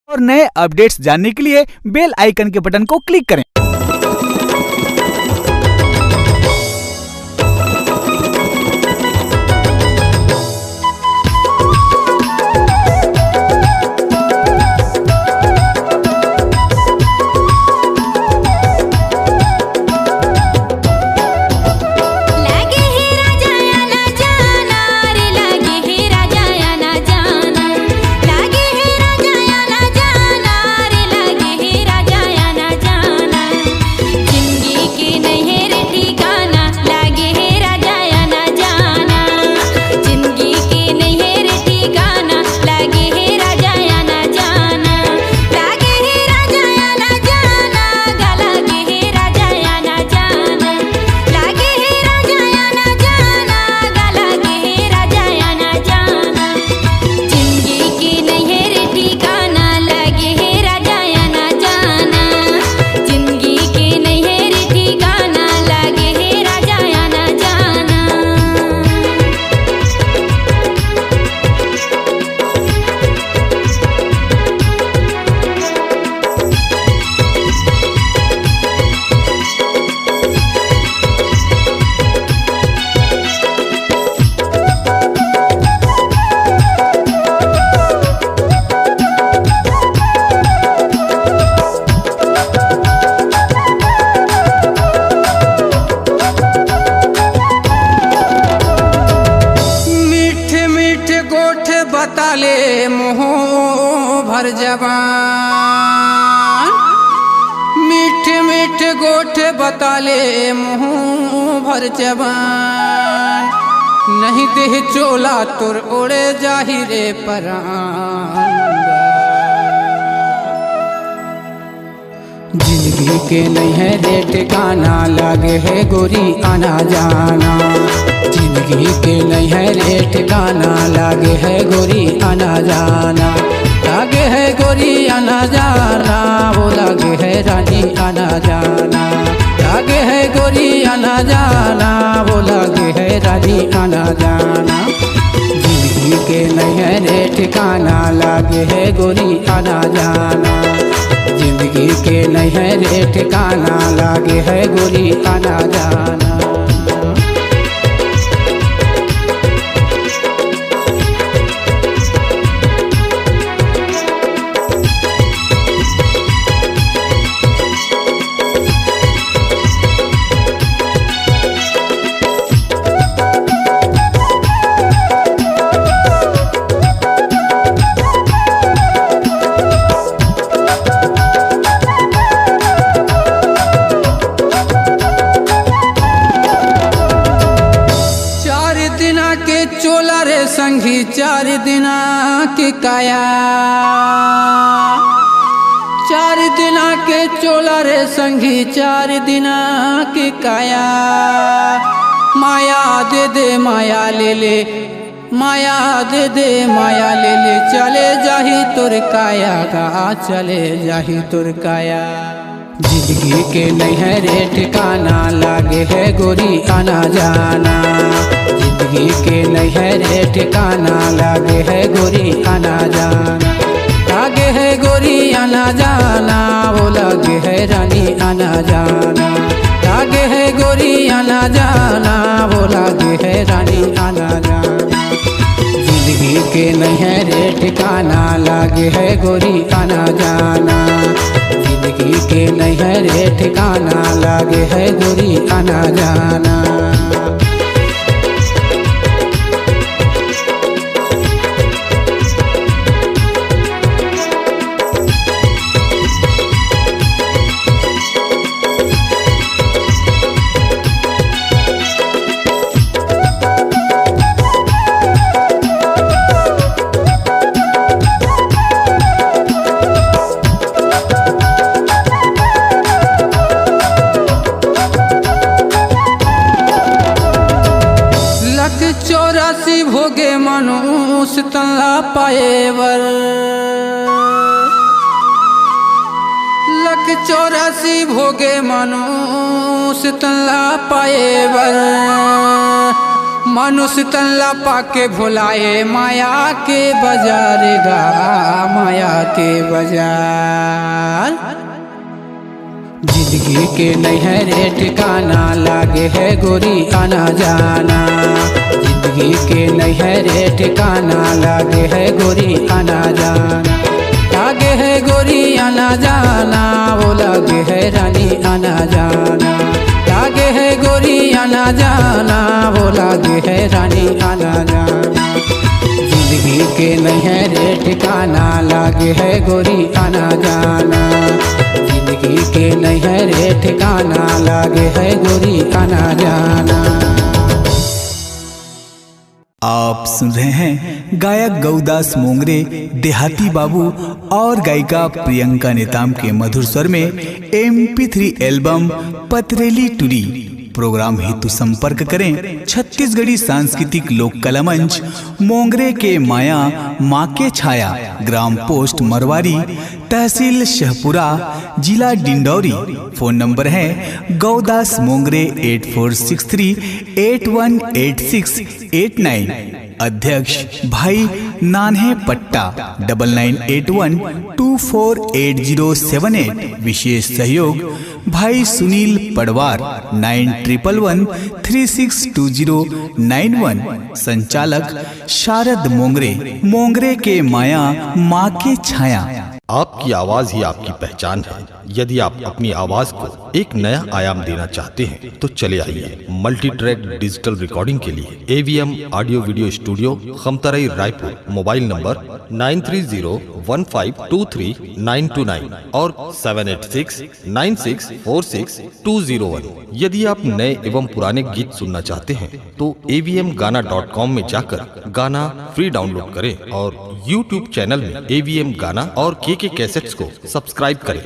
और नए अपडेट्स जानने के लिए बेल आइकन के बटन को क्लिक करें। बताले मुँह भर जबान, मीठ मीठ गोठ बताले मुँह भर जबान, नहीं देह चोला तुर उड़े जाहि रे परान। जिंदगी के नहीं है रे ठिकाना, लागे है गोरी आना जाना। जिंदगी के नहीं है रे ठिकाना, लागे है गोरी आना जाना। लागे है गोरी आना जाना, वो लागे है रानी आना जाना। लागे है गोरी आना जाना, वो लागे है रानी आना जाना। जिंदगी के नहीं है रे ठिकाना, लागे है गोरी आना जाना। जिंदगी के नहीं है रे ठिकाना, लागे है गोरी आना जाना। चोला रे संगी 4 दिना के काया, 4 दिना के चोला रे संगी 4 दिना के काया। माया दे दे माया ले ले, माया दे दे माया ले ले, चले जाही तुर काया का, चले जाही तुर काया। जिंदगी के नहीं है रे ठिकाना, लागे है गोरी आना जाना। जिंदगी के नहीं है रे ठिकाना, लागे है गोरी आना जाना। लागे है गोरी आना जाना, वो लागे है रानी आना जाना। लागे है गोरी आना जाना, वो लागे है रानी आना जाना। जिंदगी के नहीं है रे ठिकाना, लागे है गोरी आना जाना। जिंदगी के नहीं है रे ठिकाना, लागे है गोरी आना जाना। लख 84 भोगे मनुष्य तल्ला पाएवर, लख 84 भोगे मनुष्य तल्ला पाएवर। मनुष्य तल्ला पाके भुलाए माया के बाजार गा, माया के बाजार। जिंदगी के नहीं है रे ठिकाना, लागे है गोरी आना जाना। जिंदगी के नहीं है रे ठिकाना, लागे है गोरी आना जाना। लागे है गोरी आना जाना, वो लागे है रानी आना जाना। लागे है गोरी आना जाना, वो लागे है रानी आना जाना। जिंदगी के नहीं है रे ठिकाना, लागे है गोरी आना जाना। जिंदगी के नहीं है रे ठिकाना, लागे है गोरी आना जाना। आप सुन रहे हैं गायक गौदास मोंगरे, देहाती बाबू और गायिका प्रियंका नेताम के मधुर स्वर में MP3 एल्बम पथरेली टुरी। प्रोग्राम हेतु संपर्क करें छत्तीसगढ़ी सांस्कृतिक लोक कला मंच, मोंगरे के माया माँ के छाया, ग्राम पोस्ट मरवारी, तहसील शहपुरा, जिला डिंडौरी। फोन नंबर है गौदास मोंगरे 8463818689। अध्यक्ष भाई नान्हे पट्टा 9981248078। विशेष सहयोग भाई सुनील पडवार 9111362091। संचालक शारद मोंगरे, मोंगरे के माया माँ के छाया। आपकी आवाज ही आपकी पहचान है। यदि आप अपनी आवाज को एक नया आयाम देना चाहते हैं तो चले आइए मल्टी ट्रैक डिजिटल रिकॉर्डिंग के लिए AVM audio video studio, Khamtarai, Raipur. Mobile number 9301523929 और 7869646201। यदि आप नए एवं पुराने गीत सुनना चाहते हैं तो avmgana.com में जाकर गाना फ्री डाउनलोड करें और YouTube चैनल में AVM गाना और KK कैसेट्स को सब्सक्राइब करें।